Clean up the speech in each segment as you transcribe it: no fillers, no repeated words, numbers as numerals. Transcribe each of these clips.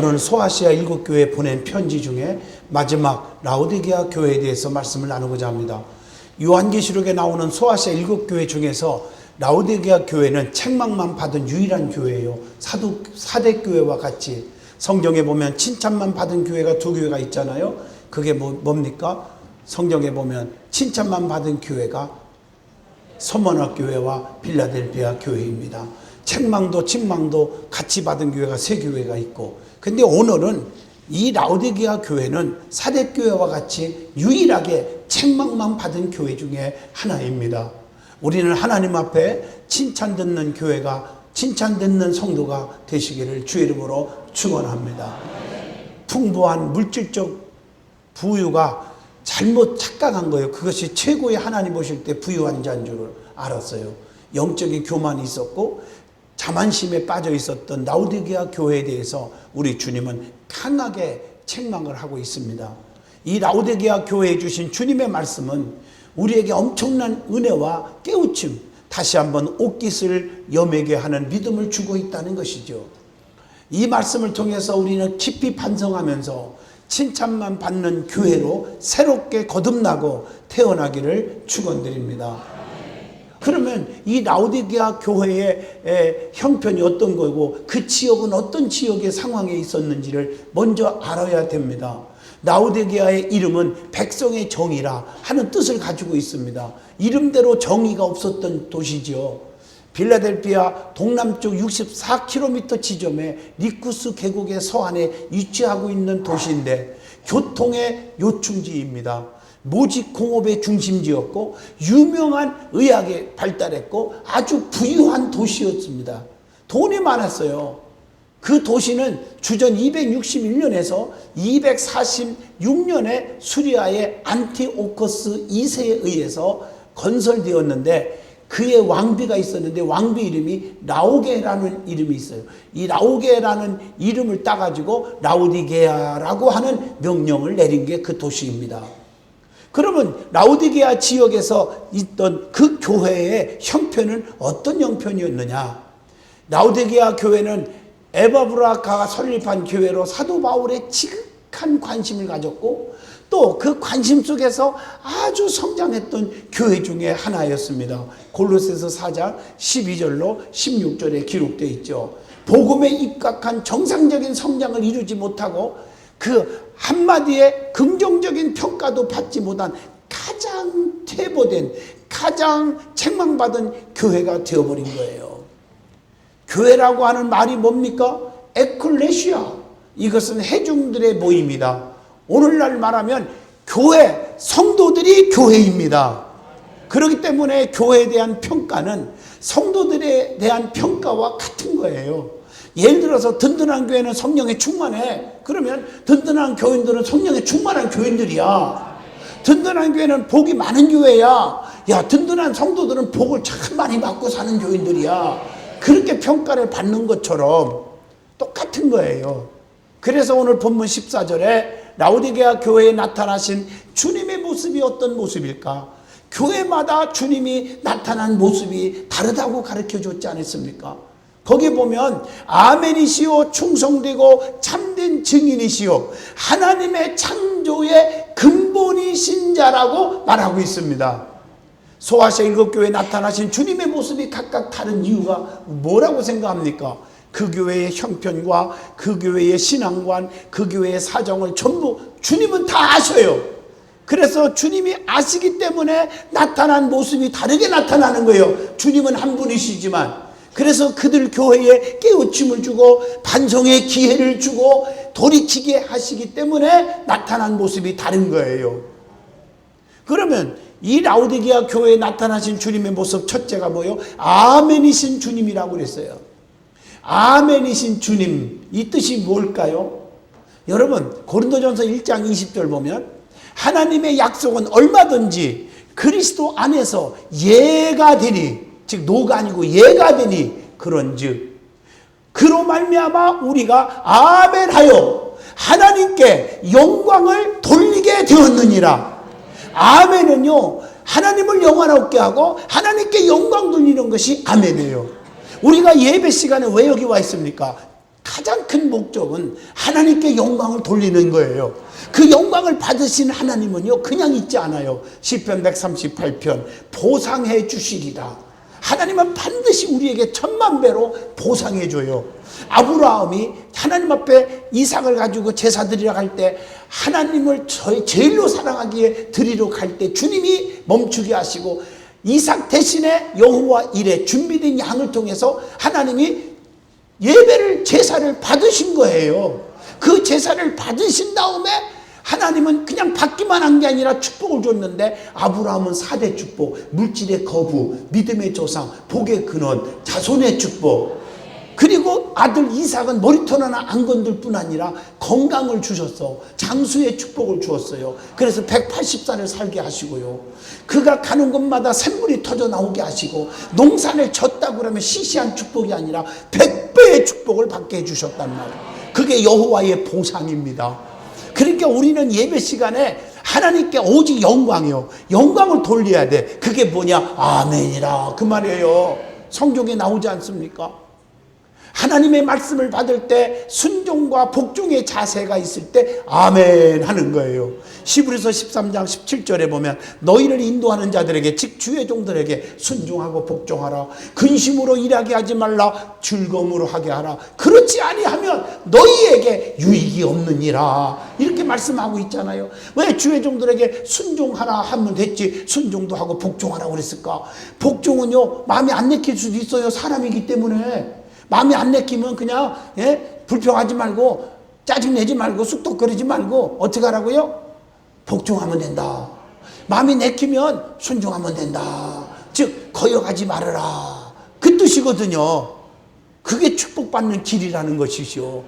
오늘 소아시아 7교회에 보낸 편지 중에 마지막 라오디게아 교회에 대해서 말씀을 나누고자 합니다. 요한계시록에 나오는 소아시아 7교회 중에서 라오디게아 교회는 책망만 받은 유일한 교회예요. 사대 교회와 같이 성경에 보면 칭찬만 받은 교회가 두 교회가 있잖아요. 그게 뭡니까? 성경에 보면 칭찬만 받은 교회가 서머나 교회와 필라델피아 교회입니다. 책망도 칭망도 같이 받은 교회가 세 교회가 있고, 근데 오늘은 이 라오디게아 교회는 사대 교회와 같이 유일하게 책망만 받은 교회 중에 하나입니다. 우리는 하나님 앞에 칭찬 듣는 교회가, 칭찬 듣는 성도가 되시기를 주의 이름으로 축원합니다. 풍부한 물질적 부유가 잘못 착각한 거예요. 그것이 최고의 하나님 보실 때 부유한 자인 줄 알았어요. 영적인 교만이 있었고 자만심에 빠져 있었던 라오디게아 교회에 대해서 우리 주님은 강하게 책망을 하고 있습니다. 이 라오디게아 교회에 주신 주님의 말씀은 우리에게 엄청난 은혜와 깨우침, 다시 한번 옷깃을 여매게 하는 믿음을 주고 있다는 것이죠. 이 말씀을 통해서 우리는 깊이 반성하면서 칭찬만 받는 교회로 새롭게 거듭나고 태어나기를 축원드립니다. 그러면 이 라오디게아 교회의 형편이 어떤 거고 그 지역은 어떤 지역의 상황에 있었는지를 먼저 알아야 됩니다. 라오디게아의 이름은 백성의 정의라 하는 뜻을 가지고 있습니다. 이름대로 정의가 없었던 도시죠. 필라델피아 동남쪽 64km 지점에 리쿠스 계곡의 서안에 위치하고 있는 도시인데 교통의 요충지입니다. 모직 공업의 중심지였고 유명한 의학에 발달했고 아주 부유한 도시였습니다. 돈이 많았어요. 그 도시는 주전 261년에서 246년에 수리아의 안티오코스 2세에 의해서 건설되었는데 그의 왕비가 있었는데 왕비 이름이 라오게라는 이름이 있어요. 이 라오게라는 이름을 따가지고 라오디게아라고 하는 명령을 내린 게 그 도시입니다. 그러면 라오디게아 지역에서 있던 그 교회의 형편은 어떤 형편이었느냐? 라오디게아 교회는 에바브라카가 설립한 교회로 사도 바울의 지극한 관심을 가졌고 또 그 관심 속에서 아주 성장했던 교회 중에 하나였습니다. 골로새서 4장 12절로 16절에 기록되어 있죠. 복음에 입각한 정상적인 성장을 이루지 못하고 그 한마디의 긍정적인 평가도 받지 못한 가장 퇴보된, 가장 책망받은 교회가 되어버린 거예요. 교회라고 하는 말이 뭡니까? 에클레시아. 이것은 회중들의 모임이다. 오늘날 말하면 교회, 성도들이 교회입니다. 그렇기 때문에 교회에 대한 평가는 성도들에 대한 평가와 같은 거예요. 예를 들어서 든든한 교회는 성령에 충만해. 그러면 든든한 교인들은 성령에 충만한 교인들이야. 든든한 교회는 복이 많은 교회야. 야, 든든한 성도들은 복을 참 많이 받고 사는 교인들이야. 그렇게 평가를 받는 것처럼 똑같은 거예요. 그래서 오늘 본문 14절에 라오디게아 교회에 나타나신 주님의 모습이 어떤 모습일까? 교회마다 주님이 나타난 모습이 다르다고 가르쳐줬지 않았습니까? 거기 보면 아멘이시오, 충성되고 참된 증인이시오, 하나님의 창조의 근본이신 자라고 말하고 있습니다. 소아시아 7교회에 나타나신 주님의 모습이 각각 다른 이유가 뭐라고 생각합니까? 그 교회의 형편과 그 교회의 신앙관, 그 교회의 사정을 전부 주님은 다 아셔요. 그래서 주님이 아시기 때문에 나타난 모습이 다르게 나타나는 거예요. 주님은 한 분이시지만. 그래서 그들 교회에 깨우침을 주고 반성의 기회를 주고 돌이키게 하시기 때문에 나타난 모습이 다른 거예요. 그러면 이 라오디게아 교회에 나타나신 주님의 모습 첫째가 뭐예요? 아멘이신 주님이라고 그랬어요. 아멘이신 주님, 이 뜻이 뭘까요? 여러분 고린도전서 1장 20절 보면 하나님의 약속은 얼마든지 그리스도 안에서 예가 되니, 즉 노가 아니고 예가 되니 그런즉 그로 말미암아 우리가 아멘하여 하나님께 영광을 돌리게 되었느니라. 아멘은요, 하나님을 영화롭게 하고 하나님께 영광 돌리는 것이 아멘이에요. 우리가 예배 시간에 왜 여기 와 있습니까? 가장 큰 목적은 하나님께 영광을 돌리는 거예요. 그 영광을 받으신 하나님은요 그냥 있지 않아요. 시편 138편 보상해 주시리라. 하나님은 반드시 우리에게 천만 배로 보상해 줘요. 아브라함이 하나님 앞에 이삭을 가지고 제사 드리러 갈 때 하나님을 제일로 사랑하기에 드리러 갈 때 주님이 멈추게 하시고 이삭 대신에 여호와 이레 준비된 양을 통해서 하나님이 예배를 제사를 받으신 거예요. 그 제사를 받으신 다음에 하나님은 그냥 받기만 한 게 아니라 축복을 줬는데 아브라함은 4대 축복, 물질의 거부, 믿음의 조상, 복의 근원, 자손의 축복, 그리고 아들 이삭은 머리털 하나 안 건들 뿐 아니라 건강을 주셨어. 장수의 축복을 주었어요. 그래서 180살을 살게 하시고요. 그가 가는 곳마다 샘물이 터져 나오게 하시고 농산을 졌다고 그러면 시시한 축복이 아니라 100배의 축복을 받게 해주셨단 말이에요. 그게 여호와의 보상입니다. 그러니까 우리는 예배 시간에 하나님께 오직 영광이요. 영광을 돌려야 돼. 그게 뭐냐? 아멘이라. 그 말이에요. 성경에 나오지 않습니까? 하나님의 말씀을 받을 때 순종과 복종의 자세가 있을 때 아멘 하는 거예요. 히브리서 13장 17절에 보면 너희를 인도하는 자들에게 즉 주의 종들에게 순종하고 복종하라. 근심으로 일하게 하지 말라. 즐거움으로 하게 하라. 그렇지 아니하면 너희에게 유익이 없느니라. 이렇게 말씀하고 있잖아요. 왜 주의 종들에게 순종하라 하면 됐지 순종도 하고 복종하라고 그랬을까? 복종은요 마음이 안 내킬 수도 있어요. 사람이기 때문에. 마음이 안 내키면 그냥 불평하지 말고 짜증내지 말고 쑥덕거리지 말고 어떻게 하라고요? 복종하면 된다. 마음이 내키면 순종하면 된다. 즉 거역하지 말아라. 그 뜻이거든요. 그게 축복받는 길이라는 것이죠.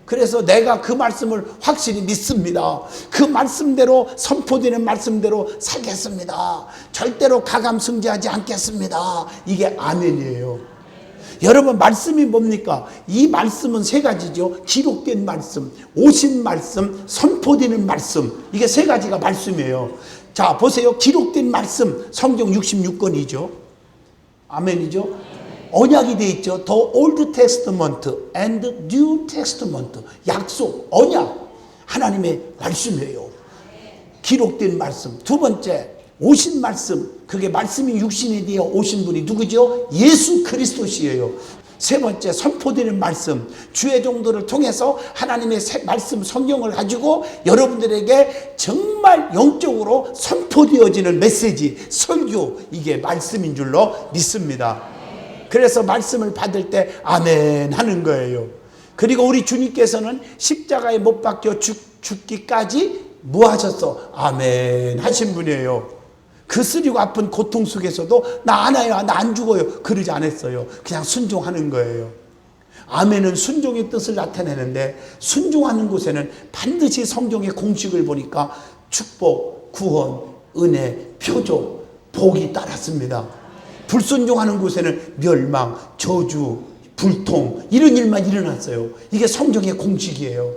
그래서 내가 그 말씀을 확실히 믿습니다. 그 말씀대로 선포되는 말씀대로 살겠습니다. 절대로 가감승지하지 않겠습니다. 이게 아멘이에요. 여러분 말씀이 뭡니까? 이 말씀은 세 가지죠. 기록된 말씀, 오신 말씀, 선포되는 말씀. 이게 세 가지가 말씀이에요. 자 보세요. 기록된 말씀 성경 66권이죠. 아멘이죠. 언약이 돼 있죠. The Old Testament and New Testament. 약속, 언약. 하나님의 말씀이에요. 기록된 말씀. 두 번째 오신 말씀. 그게 말씀이 육신이 되어 오신 분이 누구죠? 예수 그리스도시에요. 세 번째 선포되는 말씀. 주의 종들을 통해서 하나님의 말씀 성경을 가지고 여러분들에게 정말 영적으로 선포되어지는 메시지, 설교. 이게 말씀인 줄로 믿습니다. 그래서 말씀을 받을 때 아멘 하는 거예요. 그리고 우리 주님께서는 십자가에 못 박혀 죽기까지 뭐 하셨어? 아멘 하신 분이에요. 그 쓰리고 아픈 고통 속에서도 나 안 와요, 나 안 죽어요 그러지 않았어요. 그냥 순종하는 거예요. 아멘은 순종의 뜻을 나타내는데 순종하는 곳에는 반드시 성경의 공식을 보니까 축복, 구원, 은혜, 표조, 복이 따랐습니다. 불순종하는 곳에는 멸망, 저주, 불통 이런 일만 일어났어요. 이게 성경의 공식이에요.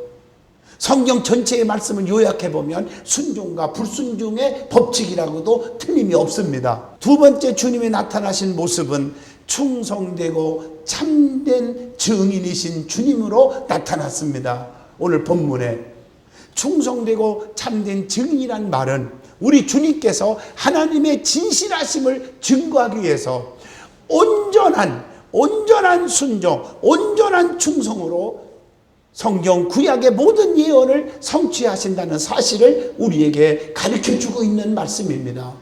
성경 전체의 말씀을 요약해보면 순종과 불순종의 법칙이라고도 틀림이 없습니다. 두 번째 주님이 나타나신 모습은 충성되고 참된 증인이신 주님으로 나타났습니다. 오늘 본문에 충성되고 참된 증인이란 말은 우리 주님께서 하나님의 진실하심을 증거하기 위해서 온전한 순종, 온전한 충성으로 성경 구약의 모든 예언을 성취하신다는 사실을 우리에게 가르쳐주고 있는 말씀입니다.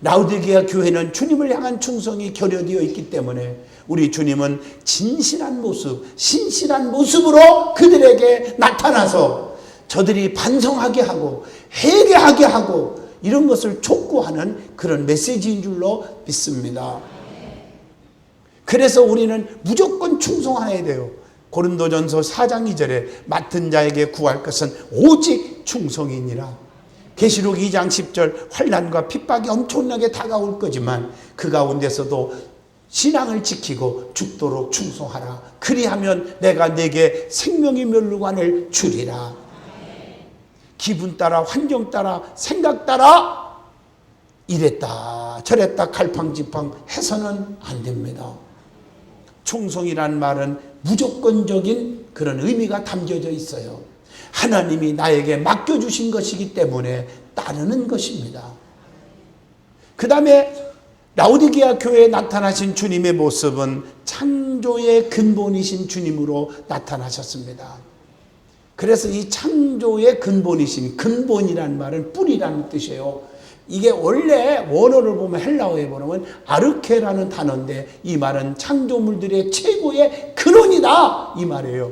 라우디게아 교회는 주님을 향한 충성이 결여되어 있기 때문에 우리 주님은 진실한 모습, 신실한 모습으로 그들에게 나타나서 저들이 반성하게 하고 회개하게 하고 이런 것을 촉구하는 그런 메시지인 줄로 믿습니다. 그래서 우리는 무조건 충성해야 돼요. 고린도전서 4장 2절에 맡은 자에게 구할 것은 오직 충성이니라. 계시록 2장 10절 환난과 핍박이 엄청나게 다가올 거지만 그 가운데서도 신앙을 지키고 죽도록 충성하라. 그리하면 내가 내게 생명의 멸류관을 주리라. 기분 따라 환경 따라 생각 따라 이랬다 저랬다 갈팡질팡 해서는 안 됩니다. 충성이란 말은 무조건적인 그런 의미가 담겨져 있어요. 하나님이 나에게 맡겨주신 것이기 때문에 따르는 것입니다. 그 다음에 라오디게아 교회에 나타나신 주님의 모습은 창조의 근본이신 주님으로 나타나셨습니다. 그래서 이 창조의 근본이신, 근본이라는 말은 뿌리라는 뜻이에요. 이게 원래 원어를 보면 헬라어에 보면 아르케라는 단어인데 이 말은 창조물들의 최고의 근원이다 이 말이에요.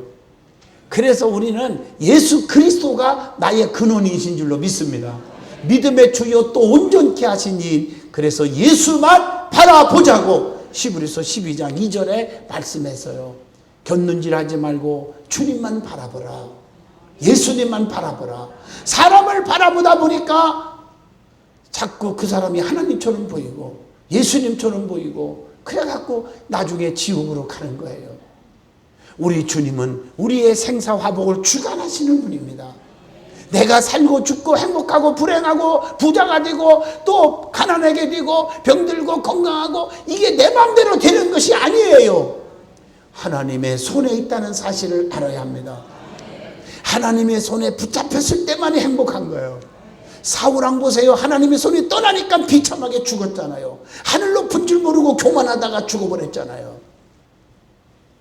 그래서 우리는 예수 그리스도가 나의 근원이신 줄로 믿습니다. 믿음의 주여 또 온전케 하신 이인, 그래서 예수만 바라보자고 히브리서 12장 2절에 말씀했어요. 곁눈질하지 말고 주님만 바라보라. 예수님만 바라보라. 사람을 바라보다 보니까 자꾸 그 사람이 하나님처럼 보이고 예수님처럼 보이고 그래갖고 나중에 지옥으로 가는 거예요. 우리 주님은 우리의 생사화복을 주관하시는 분입니다. 내가 살고 죽고 행복하고 불행하고 부자가 되고 또 가난하게 되고 병들고 건강하고 이게 내 마음대로 되는 것이 아니에요. 하나님의 손에 있다는 사실을 알아야 합니다. 하나님의 손에 붙잡혔을 때만이 행복한 거예요. 사울왕 보세요. 하나님의 손이 떠나니까 비참하게 죽었잖아요. 하늘 높은 줄 모르고 교만하다가 죽어버렸잖아요.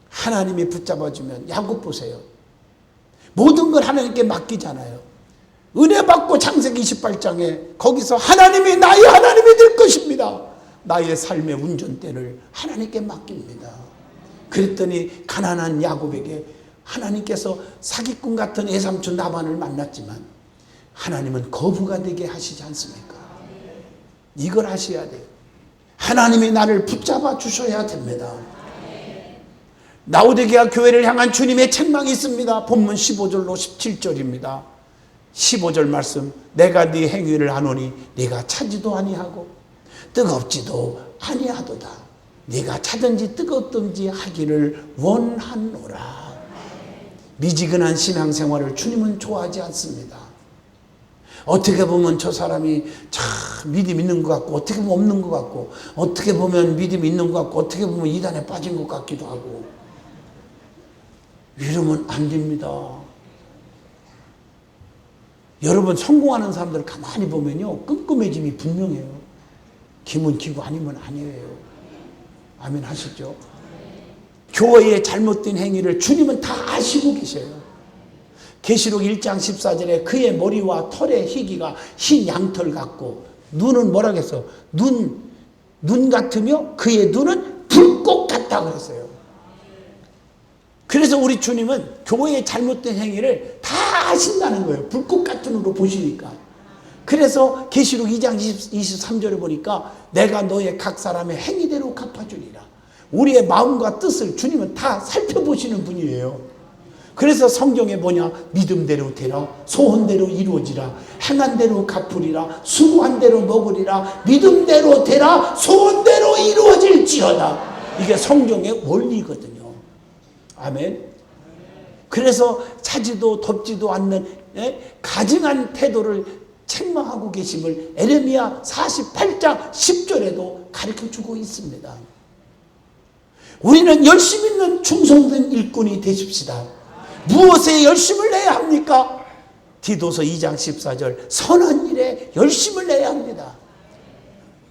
하나님이 붙잡아주면 야곱 보세요. 모든 걸 하나님께 맡기잖아요. 은혜 받고 창세기 28장에 거기서 하나님이 나의 하나님이 될 것입니다. 나의 삶의 운전대를 하나님께 맡깁니다. 그랬더니 가난한 야곱에게 하나님께서 사기꾼 같은 애삼촌 라반을 만났지만 하나님은 거부가 되게 하시지 않습니까? 이걸 하셔야 돼요. 하나님이 나를 붙잡아 주셔야 됩니다. 라오디게아 교회를 향한 주님의 책망이 있습니다. 본문 15절로 17절입니다. 15절 말씀, 내가 네 행위를 하노니 네가 차지도 아니하고 뜨겁지도 아니하도다. 네가 차든지 뜨겁든지 하기를 원하노라. 미지근한 신앙생활을 주님은 좋아하지 않습니다. 어떻게 보면 저 사람이 참 믿음 있는 것 같고 어떻게 보면 없는 것 같고 어떻게 보면 믿음 있는 것 같고 어떻게 보면 이단에 빠진 것 같기도 하고 이러면 안 됩니다. 여러분 성공하는 사람들 가만히 보면요 끔끔해짐이 분명해요. 기면 기고 아니면 아니에요. 아멘 하시죠? 교회의 잘못된 행위를 주님은 다 아시고 계셔요. 계시록 1장 14절에 그의 머리와 털의 희기가 흰 양털 같고 눈은 뭐라겠어? 눈 같으며 그의 눈은 불꽃 같다 그랬어요. 그래서 우리 주님은 교회의 잘못된 행위를 다 아신다는 거예요. 불꽃 같은 눈으로 보시니까. 그래서 계시록 2장 23절에 보니까 내가 너의 각 사람의 행위대로 갚아주리라. 우리의 마음과 뜻을 주님은 다 살펴보시는 분이에요. 그래서 성경에 뭐냐? 믿음대로 되라, 소원대로 이루어지라, 행한 대로 갚으리라, 수고한 대로 먹으리라, 믿음대로 되라, 소원대로 이루어질지어다. 이게 성경의 원리거든요. 아멘. 그래서 차지도 덥지도 않는 가증한 태도를 책망하고 계심을 에레미야 48장 10절에도 가르쳐주고 있습니다. 우리는 열심 있는 충성된 일꾼이 되십시다. 무엇에 열심을 내야 합니까? 디도서 2장 14절 선한 일에 열심을 내야 합니다.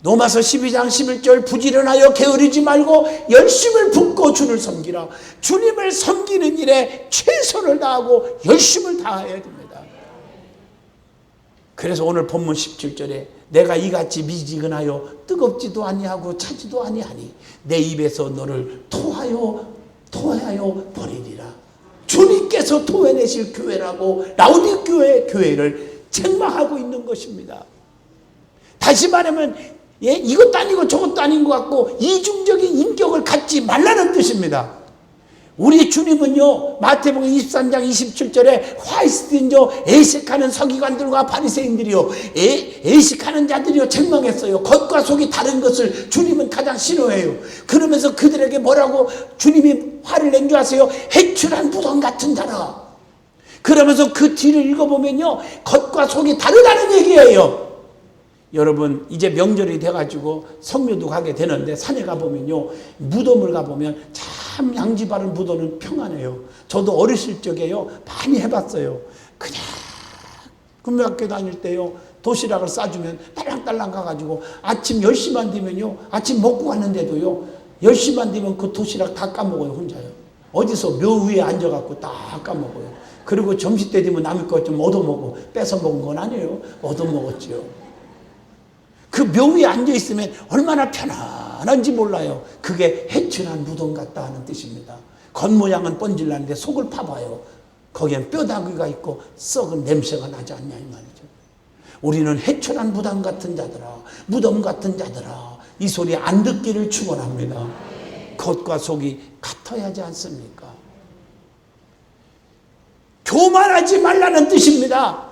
로마서 12장 11절 부지런하여 게으르지 말고 열심을 붓고 주를 섬기라. 주님을 섬기는 일에 최선을 다하고 열심을 다해야 됩니다. 그래서 오늘 본문 17절에 내가 이같이 미지근하여 뜨겁지도 아니하고 차지도 아니하니 내 입에서 너를 토하여 버리리라. 주님께서 토해내실 교회라고 라오디게아 교회를 책망하고 있는 것입니다. 다시 말하면 이것도 아니고 저것도 아닌 것 같고 이중적인 인격을 갖지 말라는 뜻입니다. 우리 주님은요 마태복음 23장 27절에 화이스틴저 애식하는 서기관들과 바리새인들이요 애식하는 자들이요 책망했어요. 겉과 속이 다른 것을 주님은 가장 싫어해요. 그러면서 그들에게 뭐라고 주님이 화를 낸 줄 아세요? 해출한 무덤 같은 자라. 그러면서 그 뒤를 읽어보면요 겉과 속이 다르다는 얘기예요. 여러분 이제 명절이 돼가지고 성묘도 가게 되는데 산에 가보면요 무덤을 가보면 참 참 양지바른 무도는 평안해요. 저도 어렸을 적에요 많이 해봤어요. 그냥 금요학교 다닐 때요 도시락을 싸주면 딸랑딸랑 가가지고 아침 10시만 되면요 아침 먹고 갔는데도요 10시만 되면 그 도시락 다 까먹어요 혼자요. 어디서 묘 위에 앉아갖고 다 까먹어요. 그리고 점심때 되면 남의 것 좀 얻어먹고 뺏어 먹은 건 아니에요. 얻어먹었지요. 그 묘 위에 앉아있으면 얼마나 편안한지 몰라요. 그게 해춘한 무덤 같다 하는 뜻입니다. 겉모양은 번질나는데 속을 파봐요. 거기엔 뼈다귀가 있고 썩은 냄새가 나지 않냐 이 말이죠. 우리는 해춘한 무덤 같은 자들아 무덤 같은 자들아 이 소리 안 듣기를 축원합니다. 겉과 속이 같아야 하지 않습니까? 교만하지 말라는 뜻입니다.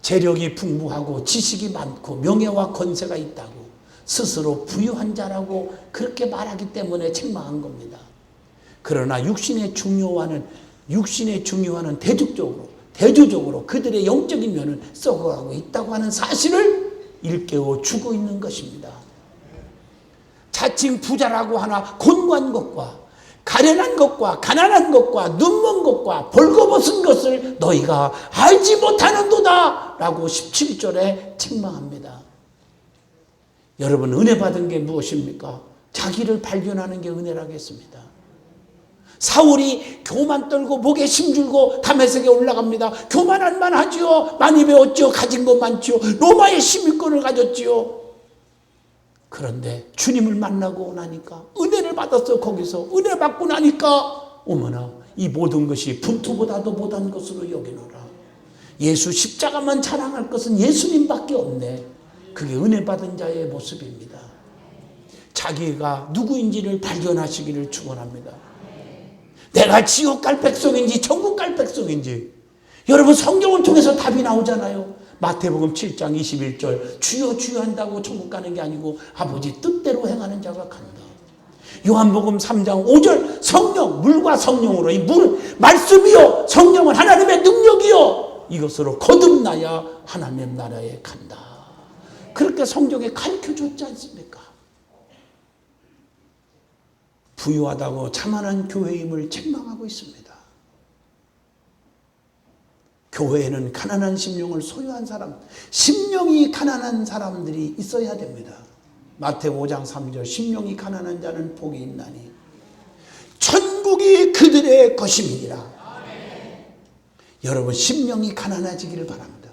재력이 풍부하고 지식이 많고 명예와 권세가 있다고 스스로 부유한 자라고 그렇게 말하기 때문에 책망한 겁니다. 그러나 육신의 중요화는 대조적으로 그들의 영적인 면은 썩어가고 있다고 하는 사실을 일깨워 주고 있는 것입니다. 자칭 부자라고 하나 곤고한 것과 가련한 것과 가난한 것과 눈먼 것과 벌거벗은 것을 너희가 알지 못하는도다 라고 17절에 책망합니다. 여러분 은혜 받은 게 무엇입니까? 자기를 발견하는 게 은혜라겠습니다. 사울이 교만 떨고 목에 심줄고 다메섹에 올라갑니다. 교만할 만하지요. 많이 배웠지요. 가진 것 많지요. 로마의 시민권을 가졌지요. 그런데 주님을 만나고 나니까 은혜를 받았어. 거기서 은혜 받고 나니까 어머나 이 모든 것이 분투보다도 못한 것으로 여기노라. 예수 십자가만 자랑할 것은 예수님밖에 없네. 그게 은혜 받은 자의 모습입니다. 자기가 누구인지를 발견하시기를 축원합니다. 내가 지옥 갈 백성인지 천국 갈 백성인지 여러분 성경을 통해서 답이 나오잖아요. 마태복음 7장 21절 주여 주여 한다고 천국 가는 게 아니고 아버지 뜻대로 행하는 자가 간다. 요한복음 3장 5절 성령 물과 성령으로 이 물은 말씀이요 성령은 하나님의 능력이요 이것으로 거듭나야 하나님의 나라에 간다. 그렇게 성경에 가르쳐줬지 않습니까? 부유하다고 자만한 교회임을 책망하고 있습니다. 교회에는 가난한 심령을 소유한 사람, 심령이 가난한 사람들이 있어야 됩니다. 마태복음 5장 3절 심령이 가난한 자는 복이 있나니 천국이 그들의 것임이니라. 여러분 심령이 가난해지기를 바랍니다.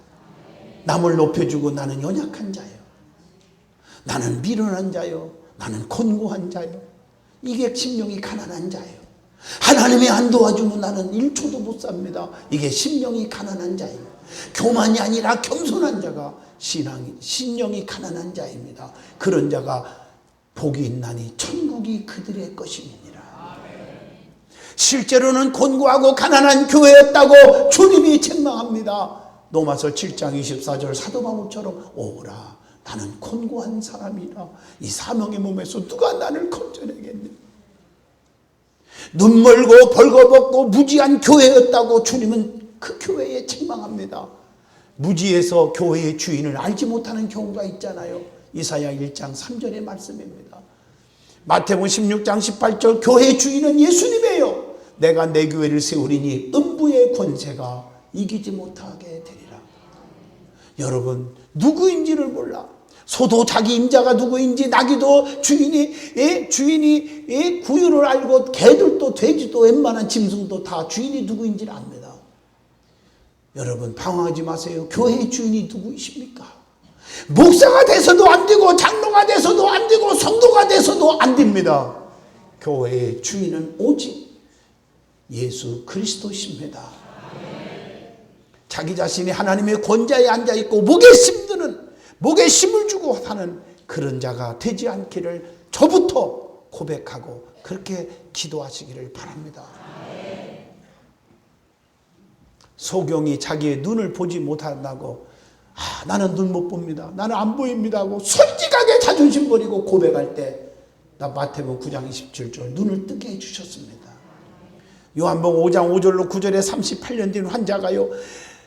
남을 높여주고 나는 연약한 자요. 나는 미련한 자요. 나는 곤고한 자요. 이게 심령이 가난한 자예요. 하나님이 안 도와주면 나는 1초도 못 삽니다. 이게 심령이 가난한 자예요. 교만이 아니라 겸손한 자가 심령이 가난한 자입니다. 그런 자가 복이 있나니 천국이 그들의 것임이니라. 실제로는 곤고하고 가난한 교회였다고 주님이 책망합니다. 로마서 7장 24절 사도 바울처럼 오라 나는 곤고한 사람이라. 이 사명의 몸에서 누가 나를 건져내겠느냐. 눈멀고 벌거벗고 무지한 교회였다고 주님은 그 교회에 책망합니다. 무지에서 교회의 주인을 알지 못하는 경우가 있잖아요. 이사야 1장 3절의 말씀입니다. 마태복음 16장 18절 교회의 주인은 예수님이에요. 내가 내 교회를 세우리니 음부의 권세가 이기지 못하게 되리라. 여러분 누구인지를 몰라. 소도 자기 임자가 누구인지 나귀도 주인이 구유를 알고 개들도 돼지도 웬만한 짐승도 다 주인이 누구인지를 압니다. 여러분 방황하지 마세요. 교회의 주인이 누구이십니까? 목사가 돼서도 안 되고 장로가 돼서도 안 되고 성도가 돼서도 안 됩니다. 교회의 주인은 오직 예수 그리스도십니다. 자기 자신이 하나님의 권좌에 앉아있고 목에 힘을 주고 사는 그런 자가 되지 않기를 저부터 고백하고 그렇게 기도하시기를 바랍니다. 소경이 자기의 눈을 보지 못한다고 나는 눈 못 봅니다. 나는 안 보입니다 하고 솔직하게 자존심 버리고 고백할 때 나 마태복음 9장 27절 눈을 뜨게 해주셨습니다. 요한복음 5장 5절로 9절에 38년 된 환자가요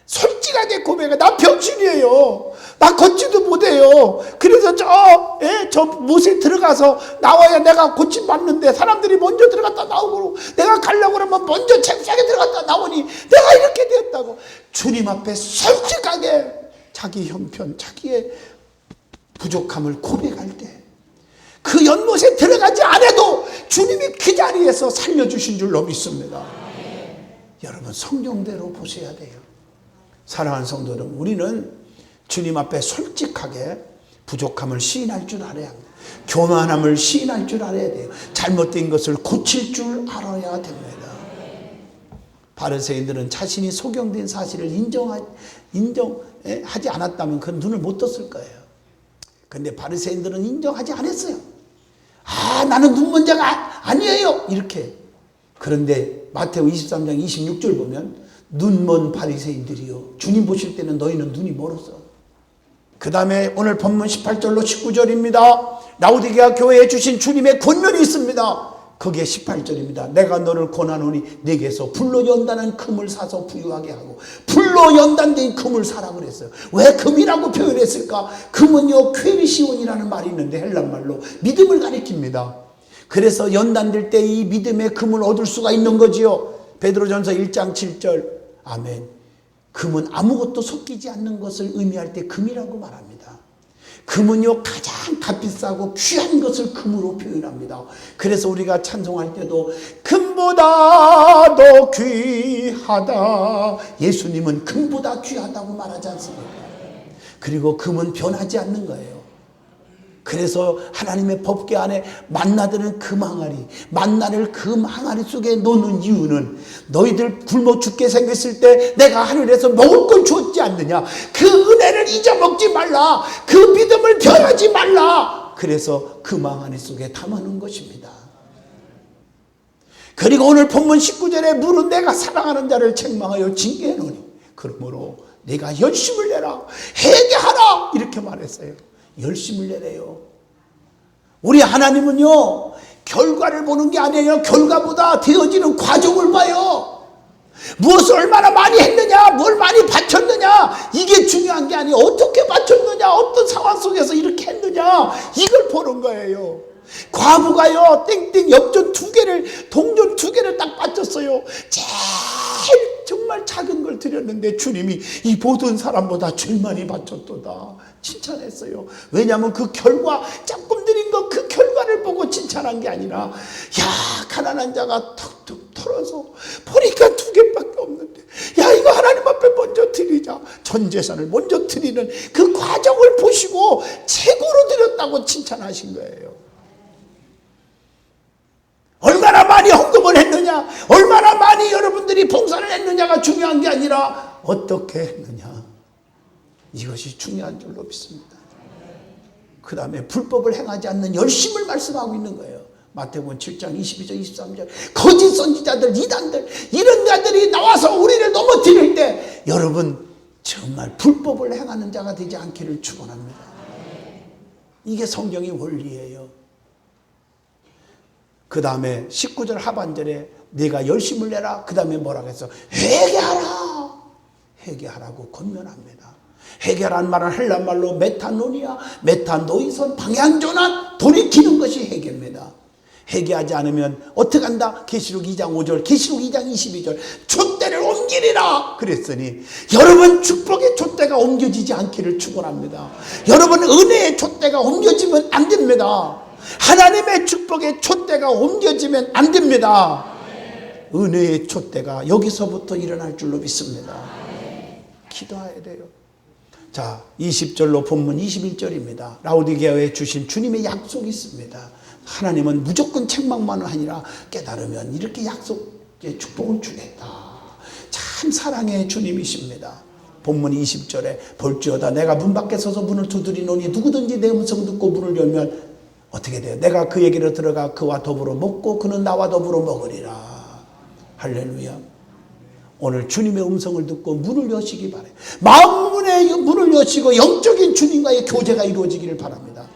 솔직하게 고백해 나 병신이에요. 나 걷지도 못해요. 그래서 저 못에 들어가서 나와야 내가 고침 받는데 사람들이 먼저 들어갔다 나오고 내가 가려고 그러면 먼저 책상에 들어갔다 나오니 내가 이렇게 되었다고 주님 앞에 솔직하게 자기 형편, 자기의 부족함을 고백할 때 그 연못에 들어가지 않아도 주님이 그 자리에서 살려주신 줄로 믿습니다. 여러분 성경대로 보셔야 돼요. 사랑하는 성도 여러분, 우리는 주님 앞에 솔직하게 부족함을 시인할 줄 알아야 합니다. 교만함을 시인할 줄 알아야 돼요. 잘못된 것을 고칠 줄 알아야 됩니다. 바리새인들은 자신이 소경된 사실을 인정하지 않았다면 그 눈을 못 떴을 거예요. 그런데 바리새인들은 인정하지 않았어요. 나는 눈먼 자가 아니에요 이렇게. 그런데 마태오 23장 26절 보면 눈먼 바리새인들이요 주님 보실 때는 너희는 눈이 멀었어. 그 다음에 오늘 본문 18절로 19절입니다. 라오디게아 교회에 주신 주님의 권면이 있습니다. 거기에 18절입니다. 내가 너를 권하노니 내게서 불로 연단한 금을 사서 부유하게 하고. 불로 연단된 금을 사라 그랬어요. 왜 금이라고 표현했을까? 금은요 퀘리시온이라는 말이 있는데 헬란말로 믿음을 가리킵니다. 그래서 연단될 때 이 믿음의 금을 얻을 수가 있는 거지요. 베드로전서 1장 7절 아멘. 금은 아무것도 섞이지 않는 것을 의미할 때 금이라고 말합니다. 금은요 가장 값비싸고 귀한 것을 금으로 표현합니다. 그래서 우리가 찬송할 때도 금보다 더 귀하다. 예수님은 금보다 귀하다고 말하지 않습니까? 그리고 금은 변하지 않는 거예요. 그래서 하나님의 법궤 안에 만나들은 금 항아리, 만나를 금 항아리 속에 놓는 이유는 너희들 굶어 죽게 생겼을 때 내가 하늘에서 먹을 걸 주었지 않느냐. 그 은혜를 잊어먹지 말라. 그 믿음을 변하지 말라. 그래서 금 항아리 속에 담아놓은 것입니다. 그리고 오늘 본문 19절에 물은 내가 사랑하는 자를 책망하여 징계하노니 그러므로 내가 열심을 내라 회개하라 이렇게 말했어요. 열심을 내래요. 우리 하나님은요 결과를 보는 게 아니에요. 결과보다 되어지는 과정을 봐요. 무엇을 얼마나 많이 했느냐, 뭘 많이 바쳤느냐, 이게 중요한 게 아니에요. 어떻게 바쳤느냐, 어떤 상황 속에서 이렇게 했느냐, 이걸 보는 거예요. 과부가요 땡땡 동전 2개를 딱 바쳤어요. 제일 정말 작은 걸 드렸는데 주님이 이 모든 사람보다 제일 많이 바쳤도다 칭찬했어요. 왜냐하면 그 결과 조금 드린 거 그 결과를 보고 칭찬한 게 아니라 야 가난한 자가 턱턱 털어서 보니까 2개밖에 없는데 야 이거 하나님 앞에 먼저 드리자. 전 재산을 먼저 드리는 그 과정을 보시고 최고로 드렸다고 칭찬하신 거예요. 얼마나 많이 헌금을 했느냐, 얼마나 많이 여러분들이 봉사를 했느냐가 중요한 게 아니라 어떻게 했느냐, 이것이 중요한 줄로 믿습니다. 그 다음에 불법을 행하지 않는 열심을 말씀하고 있는 거예요. 마태복음 7장 22절 23절 거짓 선지자들, 이단들, 이런 자들이 나와서 우리를 넘어뜨릴 때 여러분 정말 불법을 행하는 자가 되지 않기를 축원합니다. 이게 성경의 원리예요. 그 다음에 19절 하반절에 네가 열심을 내라. 그 다음에 뭐라고 했어? 회개하라. 회개하라고 권면합니다. 회개라는 말은 헬란말로 메타노니아, 메타노이선, 방향전환, 돌이키는 것이 회개입니다. 회개하지 않으면 어떻게 한다? 계시록 2장 5절, 계시록 2장 22절 촛대를 옮기리라 그랬으니 여러분 축복의 촛대가 옮겨지지 않기를 축원합니다. 여러분 은혜의 촛대가 옮겨지면 안 됩니다. 하나님의 축복의 촛대가 옮겨지면 안 됩니다. 은혜의 촛대가 여기서부터 일어날 줄로 믿습니다. 기도해야 돼요. 자, 20절로 본문 21절입니다. 라오디게아에 주신 주님의 약속이 있습니다. 하나님은 무조건 책망만은 아니라 깨달으면 이렇게 약속의 축복을 주겠다. 참 사랑의 주님이십니다. 본문 20절에 볼지어다 내가 문 밖에 서서 문을 두드리노니 누구든지 내 음성 듣고 문을 열면 어떻게 돼요? 내가 그에게로 들어가 그와 더불어 먹고 그는 나와 더불어 먹으리라. 할렐루야. 오늘 주님의 음성을 듣고 문을 여시기 바라요. 마음문의 문을 여시고 영적인 주님과의 교제가 이루어지기를 바랍니다.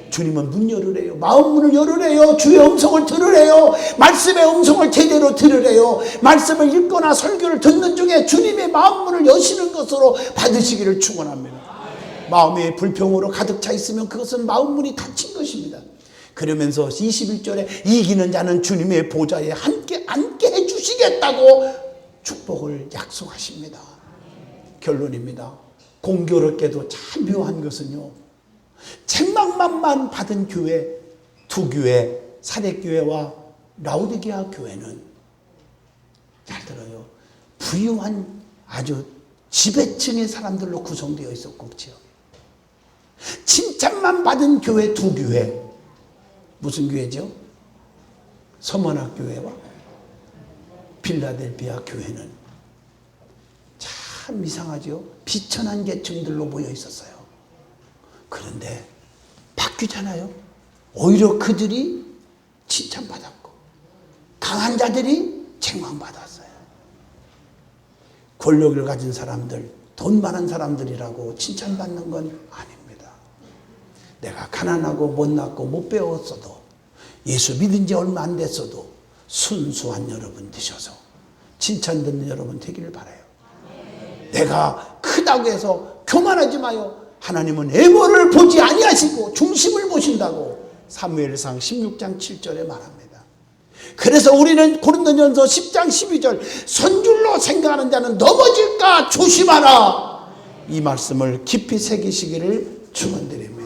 주님은 문 열으래요. 마음 문을 열으래요. 주의 음성을 들으래요. 말씀의 음성을 제대로 들으래요. 말씀을 읽거나 설교를 듣는 중에 주님의 마음 문을 여시는 것으로 받으시기를 축원합니다. 마음이 불평으로 가득 차 있으면 그것은 마음 문이 닫힌 것입니다. 그러면서 21절에 이기는 자는 주님의 보좌에 함께 앉게 해주시겠다고 축복을 약속하십니다. 결론입니다. 공교롭게도 참 묘한 것은요, 책망만만 받은 교회, 두 교회, 사대교회와 라오디게아 교회는 잘 들어요. 부유한 아주 지배층의 사람들로 구성되어 있었고, 그렇죠? 칭찬만 받은 교회 두 교회, 무슨 교회죠? 서머나 교회와 필라델피아 교회는 참 이상하죠. 비천한 계층들로 모여 있었어요. 그런데 바뀌잖아요. 오히려 그들이 칭찬받았고 강한 자들이 책망받았어요. 권력을 가진 사람들, 돈 많은 사람들이라고 칭찬받는 건 아닙니다. 내가 가난하고 못났고 못 배웠어도, 예수 믿은 지 얼마 안 됐어도 순수한 여러분 되셔서 칭찬 듣는 여러분 되기를 바라요. 내가 크다고 해서 교만하지 마요. 하나님은 애모를 보지 아니하시고 중심을 보신다고 사무엘상 16장 7절에 말합니다. 그래서 우리는 고린도전서 10장 12절 선줄로 생각하는 자는 넘어질까 조심하라, 이 말씀을 깊이 새기시기를 축원드립니다.